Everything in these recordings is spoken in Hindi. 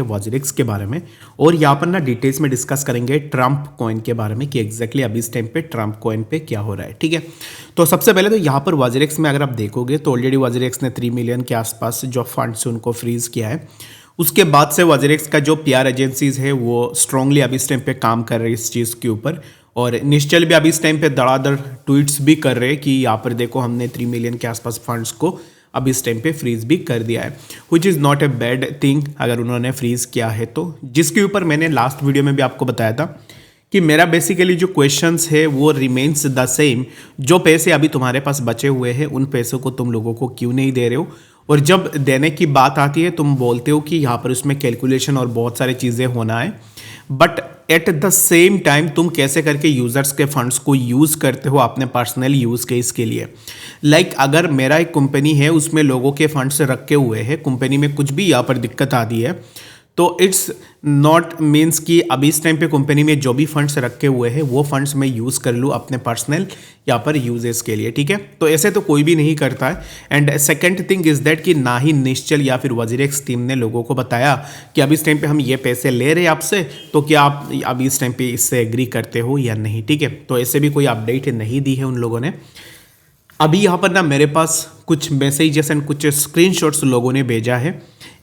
वॉजरिक्स के बारे में। और यहाँ पर ना डिटेल्स में डिस्कस करेंगे ट्रम्प कॉइन के बारे में कि एग्जैक्टली अभी इस टाइम पे ट्रम्प कॉइन पे क्या हो रहा है। ठीक है, तो सबसे पहले तो यहाँ पर वॉजरिक्स में अगर आप देखोगे तो ऑलरेडी वॉजरिक्स ने 3 मिलियन के आसपास जो फंड्स उनको फ्रीज किया है। उसके बाद से वॉजरिक्स का जो पीआर एजेंसीज है वो स्ट्रांगली अभी इस टाइम पे काम कर रही है इस चीज़ के ऊपर। और निश्चल भी अभी इस टाइम पे धड़ाधड़ ट्वीट्स भी कर रहे हैं कि यहाँ पर देखो हमने 3 मिलियन के आसपास फंड्स को अब इस टाइम पे फ्रीज भी कर दिया है, which is not a bad thing अगर उन्होंने फ्रीज किया है तो। जिसके ऊपर मैंने लास्ट वीडियो में भी आपको बताया था कि मेरा बेसिकली जो क्वेश्चंस है वो रिमेन्स द सेम। जो पैसे अभी तुम्हारे पास बचे हुए हैं उन पैसों को तुम लोगों को क्यों नहीं दे रहे हो, और जब देने की बात आती है तुम बोलते हो कि यहाँ पर उसमें कैलकुलेशन और बहुत सारी चीज़ें होना है, but at the same time तुम कैसे करके यूजर्स के फंड्स को यूज़ करते हो अपने पर्सनल यूज़ केस के लिए। लाइक अगर मेरा एक कंपनी है उसमें लोगों के फंड्स रखे हुए हैं, कंपनी में कुछ भी यहाँ पर दिक्कत आती है तो इट्स नॉट मीन्स कि अभी इस टाइम पे कंपनी में जो भी फंड्स रखे हुए हैं वो फंड्स मैं यूज़ कर लूँ अपने पर्सनल यहाँ पर यूजेस के लिए। ठीक है, तो ऐसे तो कोई भी नहीं करता है। And second thing is that कि ना ही निश्चल या फिर वॉजरिक्स टीम ने लोगों को बताया कि अभी इस टाइम पे हम ये पैसे ले रहे हैं आपसे, तो क्या आप अभी इस टाइम पे इससे एग्री करते हो या नहीं। ठीक है, तो ऐसे भी कोई अपडेट नहीं दी है उन लोगों ने। अभी यहाँ पर ना मेरे पास कुछ मैसेजेस एंड कुछ स्क्रीनशॉट्स लोगों ने भेजा है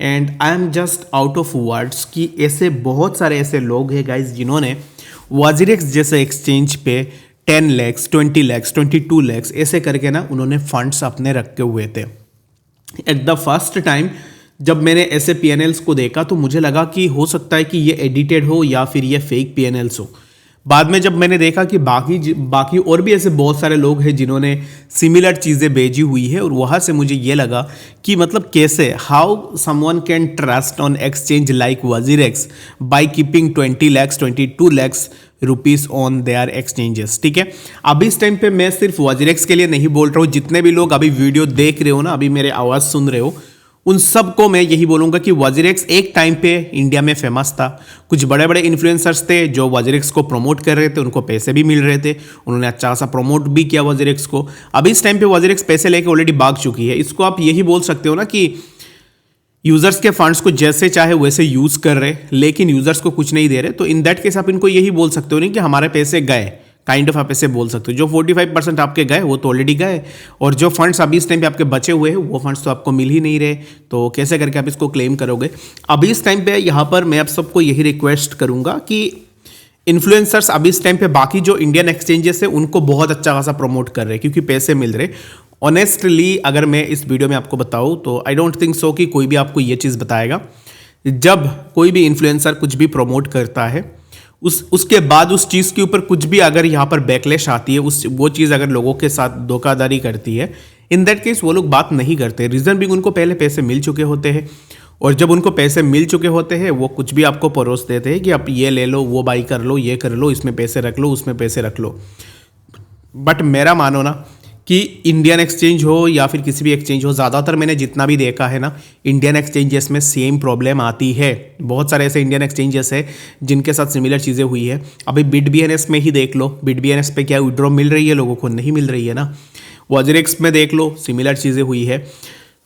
and I am just out of words कि ऐसे बहुत सारे ऐसे लोग हैं गाइज जिन्होंने वॉजरिक्स जैसे एक्सचेंज पे 10 लाख 20 लाख 22 लाख ऐसे करके ना उन्होंने फंड्स अपने रखे हुए थे। एट द फर्स्ट टाइम जब मैंने ऐसे पीएनएल्स को देखा तो मुझे लगा कि हो सकता है कि ये एडिटेड हो या फिर ये फेक पीएनएल्स हो। बाद में जब मैंने देखा कि बाकी और भी ऐसे बहुत सारे लोग हैं जिन्होंने सिमिलर चीज़ें भेजी हुई है, और वहाँ से मुझे ये लगा कि मतलब कैसे how someone can trust on exchange like WazirX by keeping 20 lakh 22 lakh rupees on their exchanges. ठीक है, अभी इस टाइम पे मैं सिर्फ वॉजरिक्स के लिए नहीं बोल रहा हूँ, जितने भी लोग अभी वीडियो देख रहे हो ना, अभी मेरे आवाज़ सुन रहे हो, उन सबको मैं यही बोलूंगा कि वॉजरिक्स एक टाइम पे इंडिया में फेमस था। कुछ बड़े बड़े इन्फ्लुएंसर्स थे जो वॉजरिक्स को प्रमोट कर रहे थे, उनको पैसे भी मिल रहे थे, उन्होंने अच्छा खासा प्रमोट भी किया वॉजरिक्स को। अभी इस टाइम पे वॉजरिक्स पैसे लेके ऑलरेडी भाग चुकी है। इसको आप यही बोल सकते हो ना कि यूजर्स के फंड्स को जैसे चाहे वैसे यूज कर रहे, लेकिन यूजर्स को कुछ नहीं दे रहे। तो इन दैट केस आप इनको यही बोल सकते हो नहीं कि हमारे पैसे गए, काइंड ऑफ आप ऐसे बोल सकते हो। जो 45% आपके गए वो तो ऑलरेडी गए, और जो फंड्स अभी इस टाइम पे आपके बचे हुए हैं वो फंड्स तो आपको मिल ही नहीं रहे, तो कैसे करके आप इसको क्लेम करोगे। अभी इस टाइम पे यहाँ पर मैं आप सबको यही रिक्वेस्ट करूँगा कि इन्फ्लुएंसर्स अभी इस टाइम पे बाकी जो इंडियन एक्सचेंजेस है उनको बहुत अच्छा खासा प्रमोट कर रहे हैं क्योंकि पैसे मिल रहे। ऑनेस्टली अगर मैं इस वीडियो में आपको बताऊँ तो आई डोंट थिंक सो कि कोई भी आपको ये चीज़ बताएगा। जब कोई भी इन्फ्लुएंसर कुछ भी प्रमोट करता है उसके बाद उस चीज़ के ऊपर कुछ भी अगर यहाँ पर बैकलैश आती है, वो चीज़ अगर लोगों के साथ धोखाधड़ी करती है, इन दैट केस वो लोग बात नहीं करते। रीज़न भी उनको पहले पैसे मिल चुके होते हैं, और जब उनको पैसे मिल चुके होते हैं वो कुछ भी आपको परोस देते हैं कि आप ये ले लो, वो बाई कर लो, ये कर लो, इसमें पैसे रख लो, उसमें पैसे रख लो। बट मेरा मानो ना कि इंडियन एक्सचेंज हो या फिर किसी भी एक्सचेंज हो, ज़्यादातर मैंने जितना भी देखा है ना, इंडियन एक्सचेंजेस में सेम प्रॉब्लम आती है। बहुत सारे ऐसे इंडियन एक्सचेंजेस है जिनके साथ सिमिलर चीज़ें हुई है। अभी BitBNS में ही देख लो, BitBNS पे क्या विड्रॉ मिल रही है लोगों को, नहीं मिल रही है ना। वॉजरिक्स में देख लो, सिमिलर चीज़ें हुई है।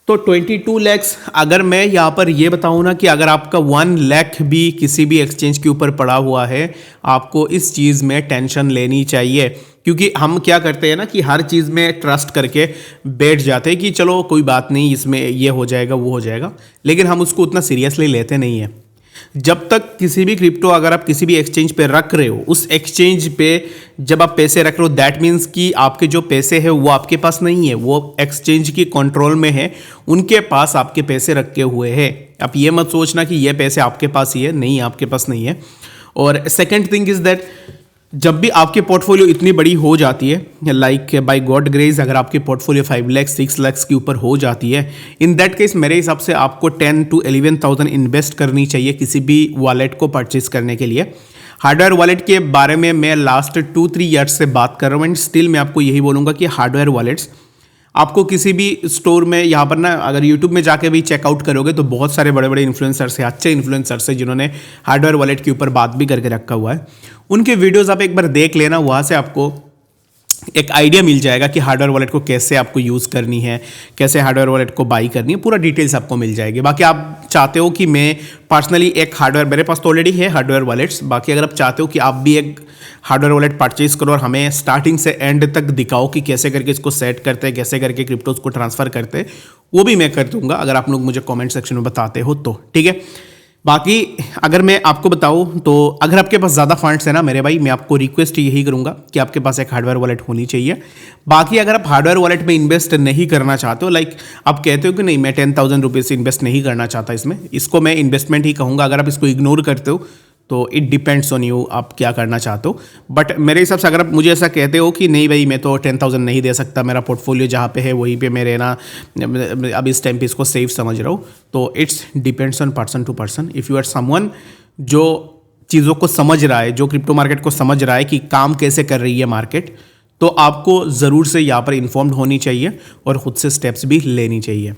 तो 22 लाख अगर मैं यहाँ पर ये बताऊँ ना कि अगर आपका 1 लाख भी किसी भी एक्सचेंज के ऊपर पड़ा हुआ है, आपको इस चीज़ में टेंशन लेनी चाहिए। क्योंकि हम क्या करते हैं ना कि हर चीज़ में ट्रस्ट करके बैठ जाते हैं कि चलो कोई बात नहीं, इसमें ये हो जाएगा वो हो जाएगा, लेकिन हम उसको उतना सीरियसली लेते नहीं हैं। जब तक किसी भी क्रिप्टो अगर आप किसी भी एक्सचेंज पे रख रहे हो, उस एक्सचेंज पे जब आप पैसे रख रहे हो, दैट मीन्स कि आपके जो पैसे हैं वो आपके पास नहीं है, वो एक्सचेंज की कंट्रोल में है, उनके पास आपके पैसे रखे हुए हैं। आप ये मत सोचना कि ये पैसे आपके पास ही है, नहीं, आपके पास नहीं है। और सेकेंड थिंग इज दैट जब भी आपकी पोर्टफोलियो इतनी बड़ी हो जाती है, लाइक बाय गॉड ग्रेस अगर आपकी पोर्टफोलियो 5 लाख 6 लाख के ऊपर हो जाती है, इन दैट केस मेरे हिसाब से आपको 10 to 11,000 इन्वेस्ट करनी चाहिए किसी भी वॉलेट को परचेज करने के लिए। हार्डवेयर वॉलेट के बारे में मैं लास्ट 2-3 ईयर्स से बात कर रहा हूँ, एंड स्टिल मैं आपको यही बोलूँगा कि हार्डवेयर वॉलेट्स आपको किसी भी स्टोर में, यहाँ पर ना अगर यूट्यूब में जाके भी चेकआउट करोगे तो बहुत सारे बड़े बड़े इन्फ्लुएंसर्स हैं, अच्छे इन्फ्लुएंसर्स हैं जिन्होंने हार्डवेयर वॉलेट के ऊपर बात भी करके रखा हुआ है। उनके वीडियोस आप एक बार देख लेना, वहाँ से आपको एक आइडिया मिल जाएगा कि हार्डवेयर वॉलेट को कैसे आपको यूज़ करनी है, कैसे हार्डवेयर वॉलेट को बाई करनी है, पूरा डिटेल्स आपको मिल जाएगी। बाकी आप चाहते हो कि मैं पर्सनली एक हार्डवेयर, मेरे पास तो ऑलरेडी है हार्डवेयर वॉलेट्स, बाकी अगर आप चाहते हो कि आप भी एक हार्डवेयर वॉलेट परचेज करो और हमें स्टार्टिंग से एंड तक दिखाओ कि कैसे करके इसको सेट करते हैं, कैसे करके क्रिप्टोज को ट्रांसफ़र करते हैं, वो भी मैं कर दूंगा अगर आप लोग मुझे कॉमेंट सेक्शन में बताते हो तो, ठीक है। बाकी अगर मैं आपको बताऊं तो अगर आपके पास ज़्यादा फंड्स है ना मेरे भाई, मैं आपको रिक्वेस्ट यही करूंगा कि आपके पास एक हार्डवेयर वॉलेट होनी चाहिए। बाकी अगर आप हार्डवेयर वॉलेट में इन्वेस्ट नहीं करना चाहते हो, लाइक आप कहते हो कि नहीं मैं 10,000 रुपीज़ इन्वेस्ट नहीं करना चाहता इसमें, इसको मैं इन्वेस्टमेंट ही कहूँगा। अगर आप इसको इग्नोर करते हो तो इट डिपेंड्स ऑन यू, आप क्या करना चाहते हो। बट मेरे हिसाब से अगर आप मुझे ऐसा कहते हो कि नहीं भाई मैं तो 10,000 नहीं दे सकता, मेरा पोर्टफोलियो जहाँ पे है वहीं पे मैं रहना, अब इस टाइम पे इसको सेफ समझ रहा हूँ, तो it's depends on person to person. If you are someone जो चीज़ों को समझ रहा है, जो क्रिप्टो मार्केट को समझ रहा है कि काम कैसे कर रही है मार्केट, तो आपको ज़रूर से यहाँ पर इन्फॉर्म्ड होनी चाहिए और ख़ुद से स्टेप्स भी लेनी चाहिए।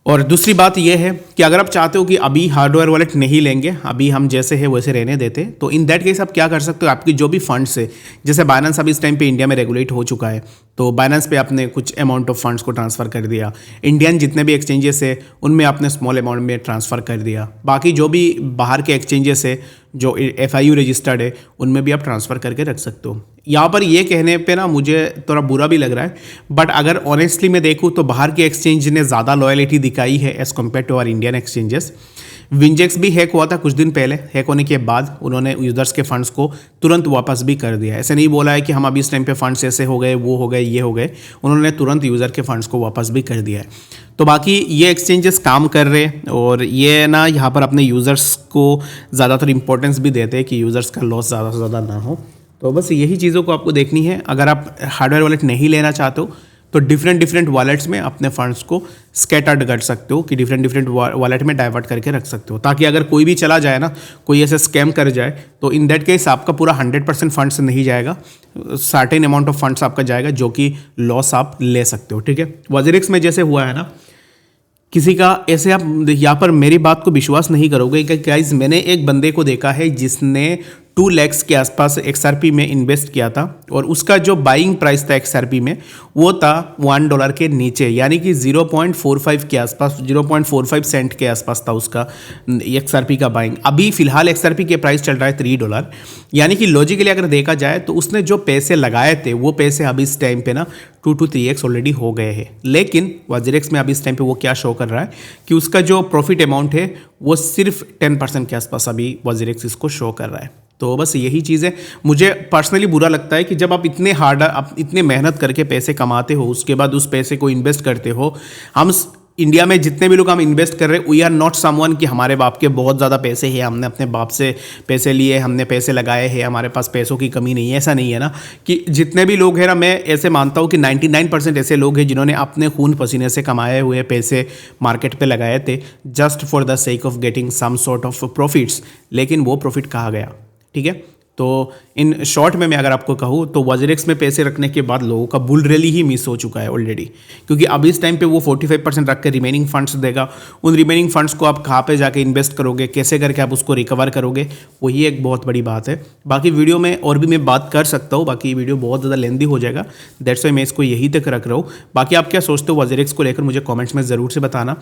और दूसरी बात यह है कि अगर आप चाहते हो कि अभी हार्डवेयर वॉलेट नहीं लेंगे, अभी हम जैसे है वैसे रहने देते, तो इन दैट केस आप क्या कर सकते हो, आपकी जो भी फंड्स है, जैसे बाइनेंस अभी इस टाइम पे इंडिया में रेगुलेट हो चुका है, तो बाइनेंस पे आपने कुछ अमाउंट ऑफ फंड्स को ट्रांसफ़र कर दिया, इंडियन जितने भी एक्सचेंजेस है उनमें आपने स्मॉल अमाउंट में ट्रांसफ़र कर दिया, बाकी जो भी बाहर के एक्सचेंजेस है जो FIU रजिस्टर्ड है उनमें भी आप ट्रांसफ़र करके रख सकते हो। यहाँ पर ये कहने पे ना मुझे थोड़ा बुरा भी लग रहा है, बट अगर ऑनेस्टली मैं देखूँ तो बाहर के एक्सचेंज ने ज़्यादा लॉयलिटी दिखाई है as compare to our Indian exchanges. विंजेक्स भी हैक हुआ था कुछ दिन पहले, हैक होने के बाद उन्होंने यूज़र्स के फंड्स को तुरंत वापस भी कर दिया। ऐसे नहीं बोला है कि हम अभी इस टाइम पे फंड्स ऐसे हो गए, वो हो गए, ये हो गए, उन्होंने तुरंत यूज़र के फंड्स को वापस भी कर दिया है। तो बाकी ये एक्सचेंजेस काम कर रहे हैं और ये ना यहाँ पर अपने यूज़र्स को ज़्यादातर इंपॉर्टेंस भी देते हैं कि यूज़र्स का लॉस ज़्यादा से ज़्यादा ना हो। तो बस यही चीज़ों को आपको देखनी है। अगर आप हार्डवेयर वॉलेट नहीं लेना चाहते हो तो डिफरेंट वॉलेट्स में अपने फंड्स को स्कैटर्ड कर सकते हो, कि डिफरेंट वॉलेट में डाइवर्ट करके रख सकते हो, ताकि अगर कोई भी चला जाए ना, कोई ऐसे स्कैम कर जाए, तो इन दैट केस आपका पूरा 100% फंड्स नहीं जाएगा, सर्टेन अमाउंट ऑफ फंड्स आपका जाएगा, जो कि लॉस आप ले सकते हो, ठीक है। वॉजरिक्स में जैसे हुआ है ना, किसी का ऐसे, आप यहाँ पर मेरी बात को विश्वास नहीं करोगे कि गाइस मैंने एक बंदे को देखा है जिसने 2 लाख के आसपास XRP में इन्वेस्ट किया था और उसका जो बाइंग प्राइस था XRP में वो था $1 के नीचे, यानी कि 0.45 के आसपास, 0.45 सेंट के आसपास था उसका XRP का बाइंग। अभी फिलहाल XRP के प्राइस चल रहा है $3, यानी कि लॉजिकली अगर देखा जाए तो उसने जो पैसे लगाए थे वो पैसे अभी इस टाइम पे ना 2 to 3x ऑलरेडी हो गए हैं। लेकिन वॉजरेक्स में अभी इस टाइम पे वो क्या शो कर रहा है कि उसका जो प्रॉफिट अमाउंट है वो सिर्फ 10% के आसपास अभी वॉजरेक्स इसको शो कर रहा है। तो बस यही चीज़ है। मुझे पर्सनली बुरा लगता है कि जब आप इतने आप इतने मेहनत करके पैसे कमाते हो, उसके बाद उस पैसे को इन्वेस्ट करते हो। हम इंडिया में जितने भी लोग हम इन्वेस्ट कर रहे हैं, वी आर नॉट समवन कि हमारे बाप के बहुत ज़्यादा पैसे हैं, हमने अपने बाप से पैसे लिए, हमने पैसे लगाए हैं, हमारे पास पैसों की कमी नहीं है। ऐसा नहीं है ना, कि जितने भी लोग हैं ना, मैं ऐसे मानता हूँ कि 99% ऐसे लोग हैं जिन्होंने अपने खून पसीने से कमाए हुए पैसे मार्केट पे लगाए थे, just for the sake of getting some sort of profits. लेकिन वो प्रॉफिट कहाँ गया, ठीक है। तो इन शॉर्ट में मैं अगर आपको कहूँ तो वॉजरेक्स में पैसे रखने के बाद लोगों का बुल रैली ही मिस हो चुका है ऑलरेडी, क्योंकि अभी इस टाइम पे वो 45% रख के रिमेनिंग फंड्स देगा। उन रिमेनिंग फंड्स को आप कहाँ पे जाके इन्वेस्ट करोगे, कैसे करके आप उसको रिकवर करोगे, वही एक बहुत बड़ी बात है। बाकी वीडियो में और भी मैं बात कर सकता हूँ, बाकी वीडियो बहुत ज़्यादा लेंदी हो जाएगा, दैट्स वाई मैं इसको यही तक रख रहा हूँ। बाकी आप क्या सोचते हो वॉजरेक्स को लेकर, मुझे कॉमेंट्स में ज़रूर से बताना।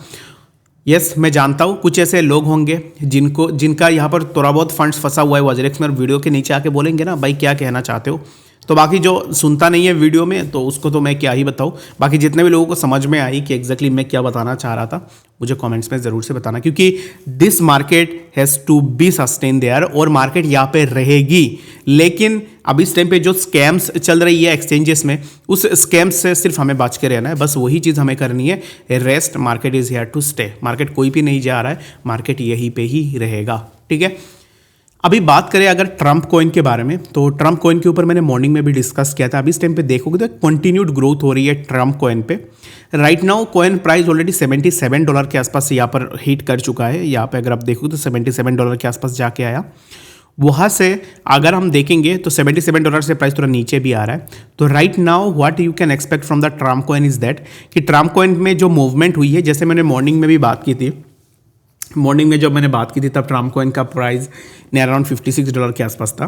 यस, मैं जानता हूँ कुछ ऐसे लोग होंगे जिनका यहाँ पर थोड़ा बहुत फंड्स फंसा हुआ है वॉजरेक्स में, और वीडियो के नीचे आके बोलेंगे ना भाई क्या कहना चाहते हो। तो बाकी जो सुनता नहीं है वीडियो में तो उसको तो मैं क्या ही बताऊँ। बाकी जितने भी लोगों को समझ में आई कि एग्जैक्टली मैं क्या बताना चाह रहा था, मुझे कमेंट्स में ज़रूर से बताना, क्योंकि this market has to be sustain there, और मार्केट यहाँ पे रहेगी। लेकिन अभी इस टाइम पे जो स्कैम्स चल रही है एक्सचेंजेस में, उस स्कैम्स से सिर्फ हमें बच के रहना है, बस वही चीज़ हमें करनी है। Rest market is here to stay, market कोई भी नहीं जा रहा है, मार्केट यहीं पे ही रहेगा, ठीक है। अभी बात करें अगर ट्रम्प कॉइन के बारे में, तो ट्रम्प कॉइन के ऊपर मैंने मॉर्निंग में भी डिस्कस किया था। अभी इस टाइम पे देखोगे तो कंटिन्यूड ग्रोथ हो रही है ट्रम्प कॉइन पे। Right now coin price already $77 के आसपास यहाँ पर हिट कर चुका है। यहाँ पे अगर आप देखोगे तो $77 के आसपास जाके आया। वहाँ से अगर हम देखेंगे तो $77 से प्राइस थोड़ा नीचे भी आ रहा है। तो right now what you can expect from the Trump coin is that कि ट्रम्प कॉइन में जो मूवमेंट हुई है, जैसे मैंने मॉर्निंग में भी बात की थी, मॉर्निंग में जब मैंने बात की थी तब ट्रम्प कॉइन का प्राइस अराउंड $56 के आसपास था।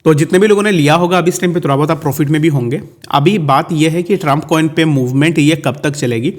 तो जितने भी लोगों ने लिया होगा अभी इस टाइम पे थोड़ा बहुत आप प्रॉफिट में भी होंगे। अभी बात यह है कि ट्रम्प कॉइन पे मूवमेंट ये कब तक चलेगी।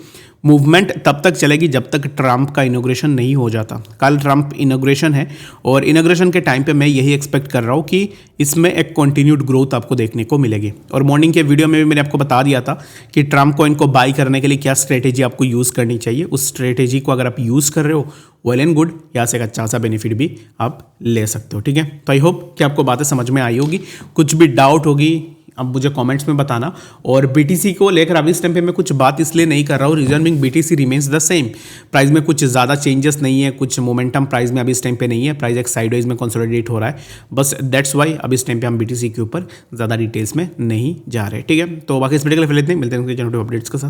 मूवमेंट तब तक चलेगी जब तक ट्रम्प का इनॉग्रेशन नहीं हो जाता। कल ट्रम्प इनॉग्रेशन है और इनॉग्रेशन के टाइम पे मैं यही एक्सपेक्ट कर रहा हूँ कि इसमें एक कंटिन्यूड ग्रोथ आपको देखने को मिलेगी। और मॉर्निंग के वीडियो में भी मैंने आपको बता दिया था कि ट्रम्प कॉइन को बाई करने के लिए क्या स्ट्रेटेजी आपको यूज़ करनी चाहिए। उस स्ट्रेटेजी को अगर आप यूज़ कर रहे हो वेल एंड गुड, यहाँ से एक अच्छा सा बेनिफिट भी आप ले सकते हो। ठीक है, तो आई होप कि आपको बातें समझ में आई होगी। कुछ भी डाउट होगी अब मुझे कमेंट्स में बताना। और बीटीसी को लेकर अभी इस टाइम पे मैं कुछ बात इसलिए नहीं कर रहा हूँ, reason being BTC remains the same. Price में कुछ ज़्यादा चेंजेस नहीं है, कुछ मोमेंटम प्राइस में अभी इस टाइम पे नहीं है। प्राइस एक साइडवेज में कंसोलिडेट हो रहा है, बस दैट्स वाई अभी इस टाइम पे हम बीटीसी के ऊपर ज़्यादा डिटेल्स में नहीं जा रहे। ठीक है, तो बाकी इस वीडियो के लिए फिर इतने मिलते हैं अपडेट्स के साथ।